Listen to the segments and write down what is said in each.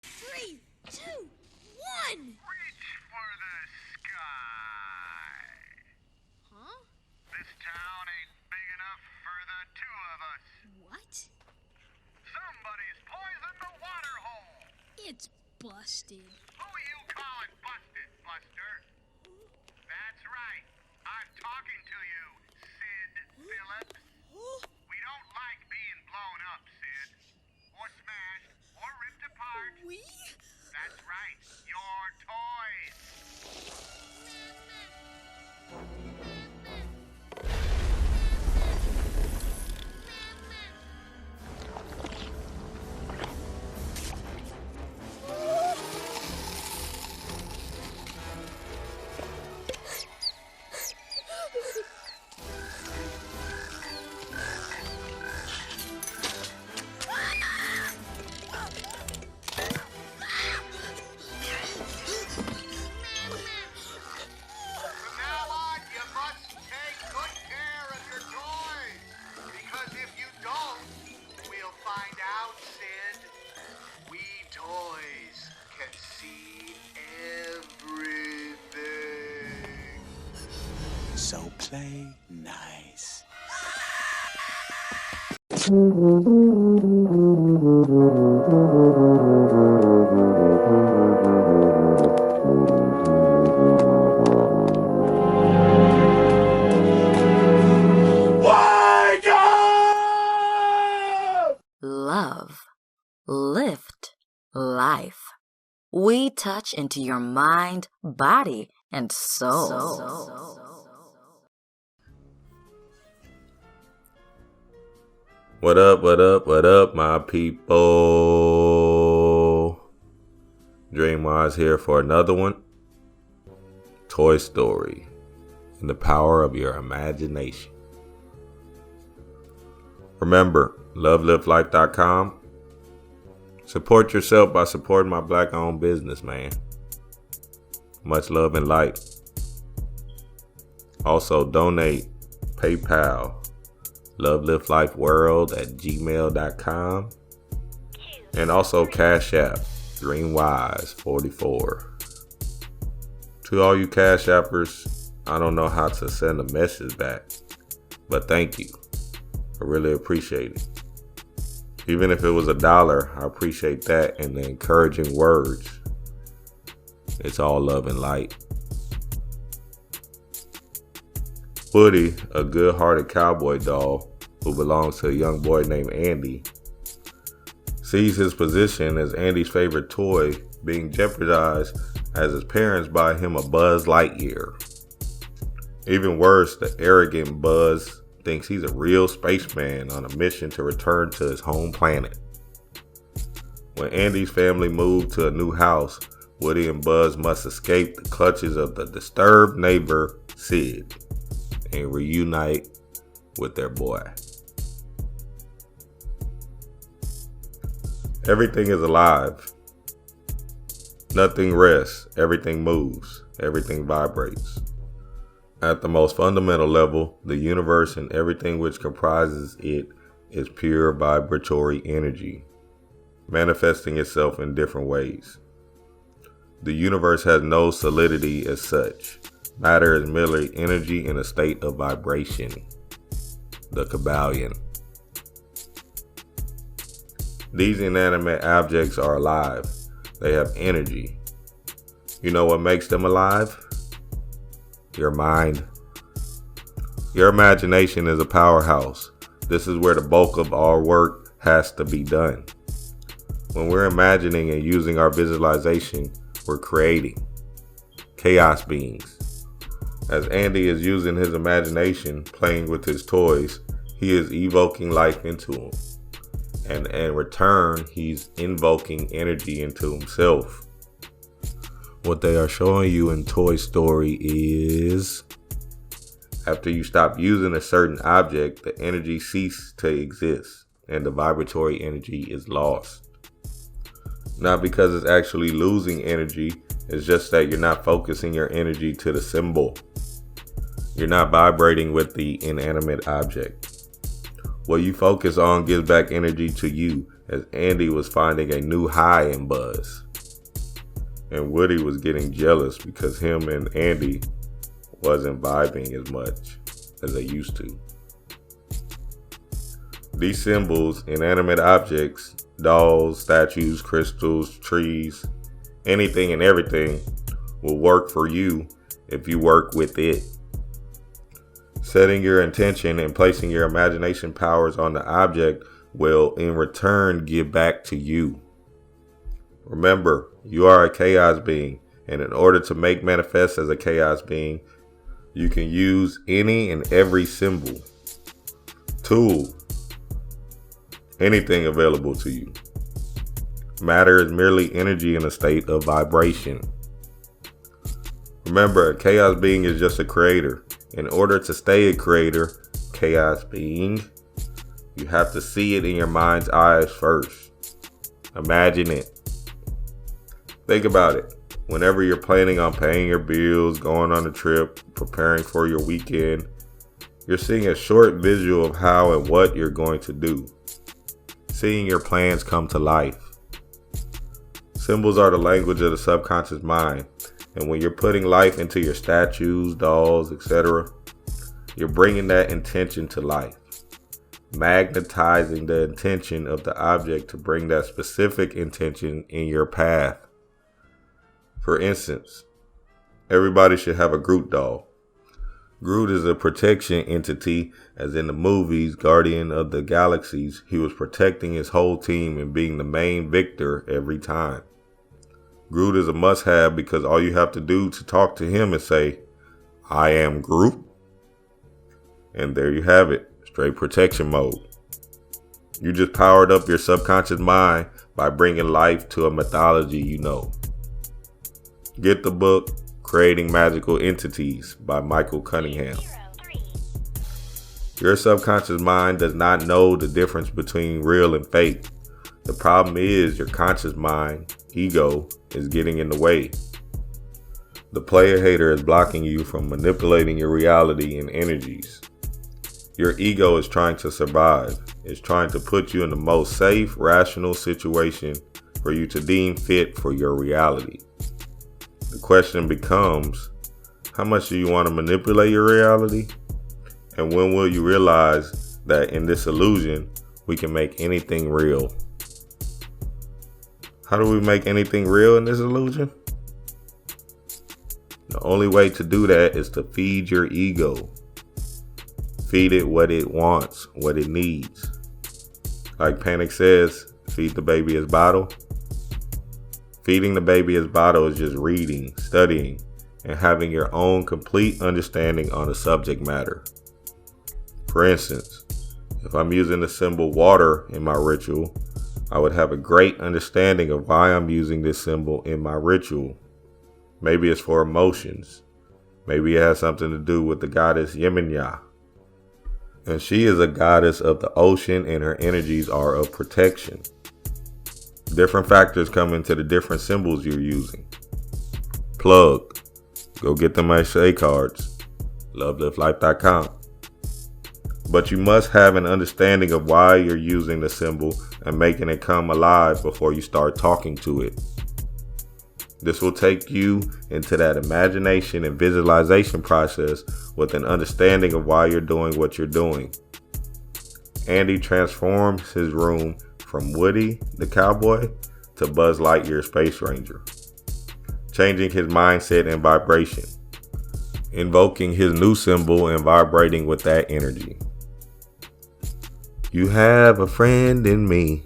3, 2, 1. Reach for the sky. Huh? This town ain't big enough for the two of us. What? Somebody's poisoned the water hole. It's busted. Who you calling busted, Buster? That's right. I'm talking to you, Sid Phillips. We don't like being blown up, Sid. Or smashed, or ripped apart. We? That's right. Your toys. From now on, you must take good care of your toys. Because if you don't, we'll find out, Sid. We toys can see everything. So play nice. Love, lift, life. We touch into your mind, body, and soul. What up, what up, what up, my people? Dreamwise here for another one. Toy Story and the power of your imagination. Remember, lovelifelife.com. Support yourself by supporting my black-owned business, man. Much love and light. Also, donate, PayPal, loveliflifeworld@gmail.com. And also Cash App, Dreamwise44. To all you Cash Appers, I don't know how to send a message back, but thank you. I really appreciate it. Even if it was $1, I appreciate that and the encouraging words. It's all love and light. Woody, a good-hearted cowboy doll who belongs to a young boy named Andy, sees his position as Andy's favorite toy being jeopardized as his parents buy him a Buzz Lightyear. Even worse, the arrogant Buzz thinks he's a real spaceman on a mission to return to his home planet. When Andy's family moved to a new house, Woody and Buzz must escape the clutches of the disturbed neighbor, Sid, and reunite with their boy. Everything is alive. Nothing rests. Everything moves. Everything vibrates. At the most fundamental level, the universe and everything which comprises it is pure vibratory energy, manifesting itself in different ways. The universe has no solidity as such. Matter is merely energy in a state of vibration. The Kabbalion. These inanimate objects are alive. They have energy. You know what makes them alive? Your mind. Your imagination is a powerhouse. This is where the bulk of our work has to be done. When we're imagining and using our visualization, we're creating chaos beings. As Andy is using his imagination, playing with his toys, he is evoking life into them. And in return, he's invoking energy into himself. What they are showing you in Toy Story is, after you stop using a certain object, the energy ceases to exist and the vibratory energy is lost. Not because it's actually losing energy, it's just that you're not focusing your energy to the symbol. You're not vibrating with the inanimate object. What you focus on gives back energy to you as Andy was finding a new high in Buzz. And Woody was getting jealous because him and Andy wasn't vibing as much as they used to. These symbols, inanimate objects, dolls, statues, crystals, trees, anything and everything will work for you if you work with it. Setting your intention and placing your imagination powers on the object will in return give back to you. Remember, you are a chaos being, and in order to make manifest as a chaos being, you can use any and every symbol, tool, anything available to you. Matter is merely energy in a state of vibration. Remember, a chaos being is just a creator. In order to stay a creator, chaos being, you have to see it in your mind's eyes first. Imagine it. Think about it. Whenever you're planning on paying your bills, going on a trip, preparing for your weekend, you're seeing a short visual of how and what you're going to do. Seeing your plans come to life. Symbols are the language of the subconscious mind. And when you're putting life into your statues, dolls, etc., you're bringing that intention to life. Magnetizing the intention of the object to bring that specific intention in your path. For instance, everybody should have a Groot doll. Groot is a protection entity, as in the movies Guardian of the Galaxies, he was protecting his whole team and being the main victor every time. Groot is a must-have because all you have to do to talk to him is say, "I am Groot." And there you have it, straight protection mode. You just powered up your subconscious mind by bringing life to a mythology you know. Get the book, Creating Magical Entities by Michael Cunningham. Your subconscious mind does not know the difference between real and fake. The problem is your conscious mind, ego, is getting in the way. The player hater is blocking you from manipulating your reality and energies. Your ego is trying to survive. It's trying to put you in the most safe, rational situation for you to deem fit for your reality. The question becomes, how much do you want to manipulate your reality? And when will you realize that in this illusion, we can make anything real? How do we make anything real in this illusion? The only way to do that is to feed your ego. Feed it what it wants, what it needs. Like Panic says, feed the baby his bottle. Feeding the baby his bottle is just reading, studying, and having your own complete understanding on the subject matter. For instance, if I'm using the symbol water in my ritual, I would have a great understanding of why I'm using this symbol in my ritual. Maybe it's for emotions. Maybe it has something to do with the goddess Yeminya. And she is a goddess of the ocean and her energies are of protection. Different factors come into the different symbols you're using. Plug. Go get them SA cards. LoveLiveLife.com. But you must have an understanding of why you're using the symbol and making it come alive before you start talking to it. This will take you into that imagination and visualization process with an understanding of why you're doing what you're doing. Andy transforms his room from Woody the cowboy to Buzz Lightyear Space Ranger, changing his mindset and vibration, invoking his new symbol and vibrating with that energy. You have a friend in me.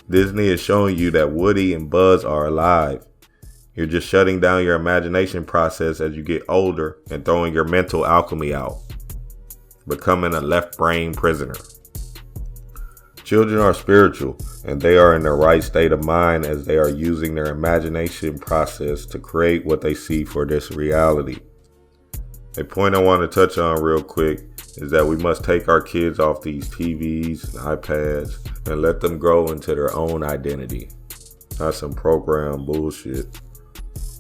Disney is showing you that Woody and Buzz are alive. You're just shutting down your imagination process as you get older and throwing your mental alchemy out, becoming a left brain prisoner. Children are spiritual and they are in the right state of mind as they are using their imagination process to create what they see for this reality. A point I want to touch on real quick is that we must take our kids off these TVs and iPads and let them grow into their own identity. Not some program bullshit.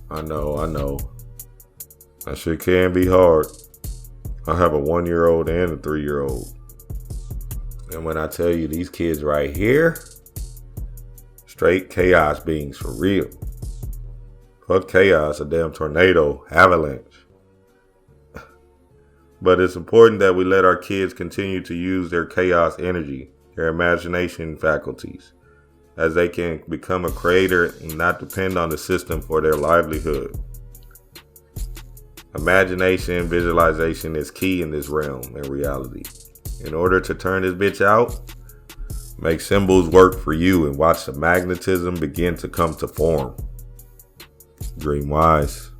I know. That shit can be hard. I have a 1-year-old and a 3-year-old. And when I tell you these kids right here, straight chaos beings for real. Fuck chaos, a damn tornado, avalanche. But it's important that we let our kids continue to use their chaos energy, their imagination faculties, as they can become a creator and not depend on the system for their livelihood. Imagination and visualization is key in this realm and reality. In order to turn this bitch out, make symbols work for you and watch the magnetism begin to come to form. Dream wise.